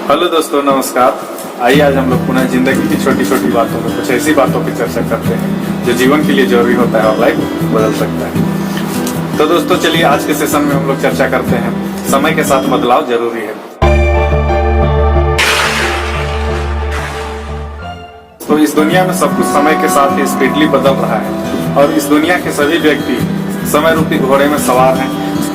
Hello दोस्तों, नमस्कार। आइए आज हम लोग पुनः जिंदगी की छोटी छोटी बातों में कुछ ऐसी बातों की चर्चा करते हैं जो जीवन के लिए जरूरी होता है और लाइफ बदल सकता है। तो दोस्तों चलिए आज के सेशन में हम लोग चर्चा करते हैं समय के साथ बदलाव जरूरी है। तो इस दुनिया में सब कुछ समय के साथ ही स्पीडली बदल रहा है और इस दुनिया के सभी व्यक्ति समय रूपी घोड़े में सवार हैं।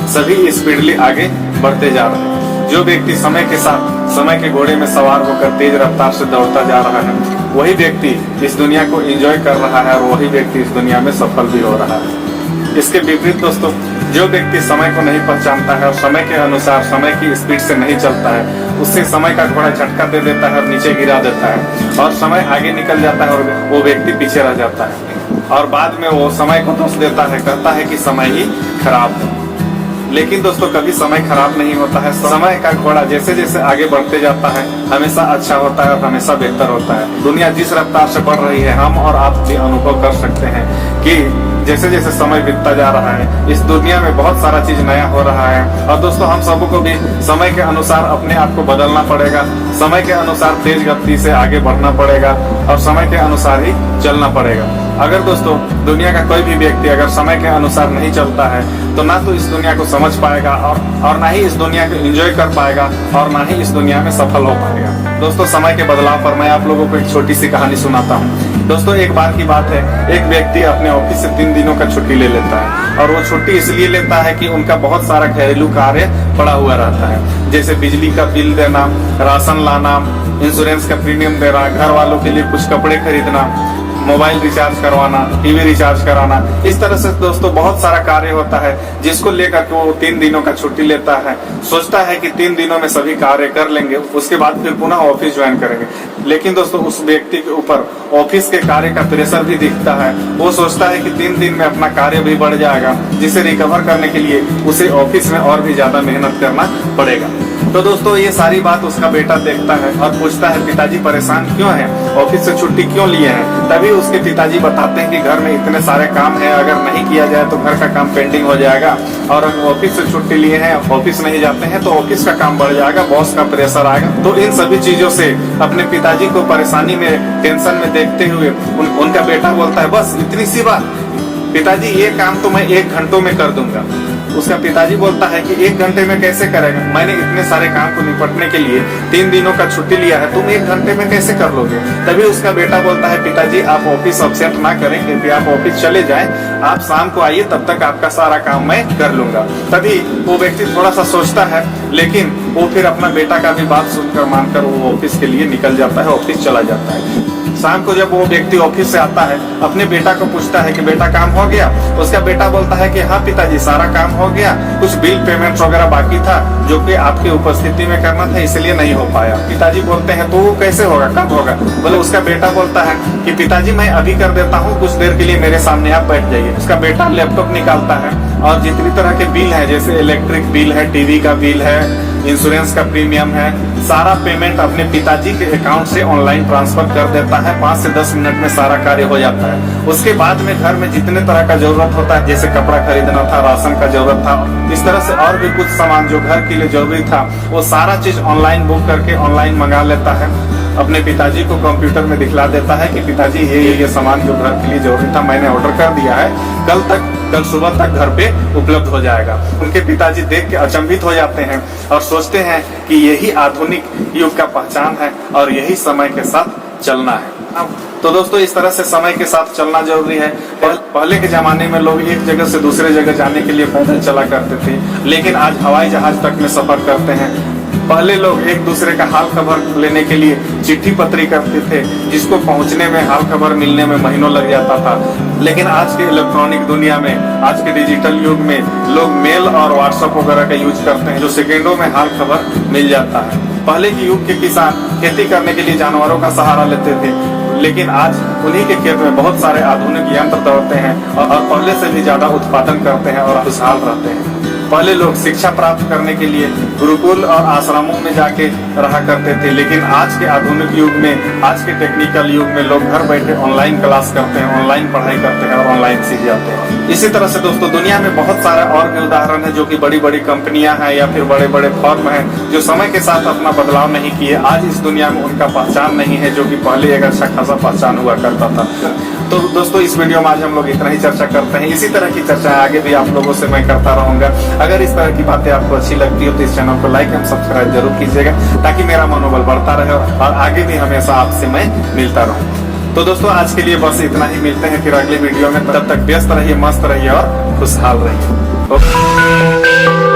सभी स्पीडली आगे बढ़ते जा रहे हैं। जो व्यक्ति समय के साथ समय के घोड़े में सवार होकर तेज रफ्तार से दौड़ता जा रहा है, वही व्यक्ति इस दुनिया को एंजॉय कर रहा है और वही व्यक्ति इस दुनिया में सफल भी हो रहा है। इसके विपरीत दोस्तों, जो व्यक्ति समय को नहीं पहचानता है और समय के अनुसार समय की स्पीड से नहीं चलता है, उससे समय का घोड़ा झटका दे देता है और नीचे गिरा देता है और समय आगे निकल जाता है और वो व्यक्ति पीछे रह जाता है और बाद में वो समय को दोष देता है, कहता है कि समय ही खराब है। लेकिन दोस्तों कभी समय खराब नहीं होता है। समय का घोड़ा जैसे जैसे आगे बढ़ते जाता है हमेशा अच्छा होता है और हमेशा बेहतर होता है। दुनिया जिस रफ्तार से बढ़ रही है, हम और आप भी अनुभव कर सकते हैं कि जैसे जैसे समय बीतता जा रहा है इस दुनिया में बहुत सारा चीज नया हो रहा है। और दोस्तों हम सबको भी समय के अनुसार अपने आप को बदलना पड़ेगा, समय के अनुसार तेज गति से आगे बढ़ना पड़ेगा और समय के अनुसार ही चलना पड़ेगा। अगर दोस्तों दुनिया का कोई भी व्यक्ति अगर समय के अनुसार नहीं चलता है तो ना तो इस दुनिया को समझ पाएगा और ना ही इस दुनिया को एंजॉय कर पाएगा और ना ही इस दुनिया में सफल हो पाएगा। दोस्तों समय के बदलाव पर मैं आप लोगों को एक छोटी सी कहानी सुनाता हूँ। दोस्तों एक बार की बात है, एक व्यक्ति अपने ऑफिस से 3 दिनों का छुट्टी ले लेता है और वो छुट्टी इसलिए लेता है कि उनका बहुत सारा घरेलू कार्य पड़ा हुआ रहता है, जैसे बिजली का बिल देना, राशन लाना, इंश्योरेंस का प्रीमियम देना, घर वालों के लिए कुछ कपड़े खरीदना, मोबाइल रिचार्ज करवाना, टीवी रिचार्ज कराना। इस तरह से दोस्तों बहुत सारा कार्य होता है जिसको लेकर के वो 3 दिनों का छुट्टी लेता है। सोचता है कि 3 दिनों में सभी कार्य कर लेंगे, उसके बाद फिर पुनः ऑफिस ज्वाइन करेंगे। लेकिन दोस्तों उस व्यक्ति के ऊपर ऑफिस के कार्य का प्रेशर भी दिखता है। वो सोचता है कि 3 दिन में अपना कार्य भी बढ़ जाएगा, जिसे रिकवर करने के लिए उसे ऑफिस में और भी ज्यादा मेहनत करना पड़ेगा। तो दोस्तों ये सारी बात उसका बेटा देखता है और पूछता है, पिताजी परेशान क्यों हैं, ऑफिस से छुट्टी क्यों लिए हैं? तभी उसके पिताजी बताते हैं कि घर में इतने सारे काम हैं, अगर नहीं किया जाए तो घर का काम पेंडिंग हो जाएगा और ऑफिस से छुट्टी लिए हैं, ऑफिस नहीं जाते हैं तो ऑफिस का काम बढ़ जाएगा, बॉस का प्रेशर आएगा। तो इन सभी चीजों से अपने पिताजी को परेशानी में, टेंशन में देखते हुए उनका बेटा बोलता है, बस इतनी सी बात पिताजी, ये काम तो मैं 1 घंटों में कर दूंगा। उसका पिताजी बोलता है कि 1 घंटे में कैसे करेगा, मैंने इतने सारे काम को निपटने के लिए 3 दिनों का छुट्टी लिया है, तुम 1 घंटे में कैसे कर लोगे? तभी उसका बेटा बोलता है, पिताजी आप ऑफिस अपसेट ना करें, क्योंकि आप ऑफिस चले जाएं, आप शाम को आइए, तब तक आपका सारा काम मैं कर लूंगा। तभी वो व्यक्ति थोड़ा सा सोचता है, लेकिन वो फिर अपना बेटा का भी बात सुनकर मानकर वो ऑफिस के लिए निकल जाता है, ऑफिस चला जाता है। शाम को जब वो व्यक्ति ऑफिस से आता है, अपने बेटा को पूछता है कि बेटा काम हो गया? उसका बेटा बोलता है कि हाँ पिताजी सारा काम हो गया, कुछ बिल पेमेंट वगैरह बाकी था जो कि आपकी उपस्थिति में करना था, इसलिए नहीं हो पाया। पिताजी बोलते हैं तो वो कैसे होगा, कब होगा? बोले उसका बेटा बोलता है कि पिताजी मैं अभी कर देता हूँ, कुछ देर के लिए मेरे सामने आप बैठ जाइए। उसका बेटा लैपटॉप निकालता है और जितनी तरह के बिल है, जैसे इलेक्ट्रिक बिल है, टीवी का बिल है, इंश्योरेंस का प्रीमियम है, सारा पेमेंट अपने पिताजी के अकाउंट से ऑनलाइन ट्रांसफर कर देता है। 5 से 10 मिनट में सारा कार्य हो जाता है। उसके बाद में घर में जितने तरह का जरूरत होता है, जैसे कपड़ा खरीदना था, राशन का जरूरत था, इस तरह से और भी कुछ सामान जो घर के लिए जरूरी था, वो सारा चीज ऑनलाइन बुक करके ऑनलाइन मंगा लेता है। अपने पिताजी को कंप्यूटर में दिखला देता है कि पिताजी ये सामान जो घर के लिए जरूरी था मैंने ऑर्डर कर दिया है, कल सुबह तक घर पे उपलब्ध हो जाएगा। उनके पिताजी देख के अचंभित हो जाते हैं और सोचते हैं कि यही आधुनिक युग का पहचान है और यही समय के साथ चलना है। तो दोस्तों इस तरह से समय के साथ चलना जरूरी है। पहले के जमाने में लोग एक जगह से दूसरे जगह जाने के लिए पैदल चला करते थे, लेकिन आज हवाई जहाज तक में सफर करते हैं। पहले लोग एक दूसरे का हाल खबर लेने के लिए चिट्ठी पत्री करते थे, जिसको पहुंचने में, हाल खबर मिलने में महीनों लग जाता था। लेकिन आज के इलेक्ट्रॉनिक दुनिया में, आज के डिजिटल युग में लोग मेल और व्हाट्सएप वगैरह का यूज करते हैं, जो सेकेंडों में हाल खबर मिल जाता है। पहले के युग के किसान खेती करने के लिए जानवरों का सहारा लेते थे, लेकिन आज उन्हीं के खेत में बहुत सारे आधुनिक यंत्र दौड़ते हैं और पहले से भी ज्यादा उत्पादन करते हैं और खुशहाल रहते हैं। पहले लोग शिक्षा प्राप्त करने के लिए गुरुकुल और आश्रमों में जाके रहा करते थे, लेकिन आज के आधुनिक युग में, आज के टेक्निकल युग में लोग घर बैठे ऑनलाइन क्लास करते हैं, ऑनलाइन पढ़ाई करते हैं और ऑनलाइन सीख जाते हैं। इसी तरह से दोस्तों दुनिया में बहुत सारे और भी उदाहरण है जो कि बड़ी बड़ी कंपनियां हैं या फिर बड़े बड़े फर्म हैं जो समय के साथ अपना बदलाव नहीं किए। आज इस दुनिया में उनका पहचान नहीं है जो कि पहले एक अच्छा खासा पहचान हुआ करता था। तो दोस्तों इस वीडियो में आज हम लोग इतना ही चर्चा करते हैं। इसी तरह की चर्चा आगे भी आप लोगों से मैं करता रहूंगा। अगर इस तरह की बातें आपको अच्छी लगती हो तो इस चैनल को लाइक एंड सब्सक्राइब जरूर कीजिएगा ताकि मेरा मनोबल बढ़ता रहे और आगे भी हमेशा आपसे मैं मिलता रहूं। तो दोस्तों आज के लिए बस इतना ही, मिलते हैं फिर अगले वीडियो में। तब तक व्यस्त रहिए, मस्त रहिए और खुशहाल रहिए।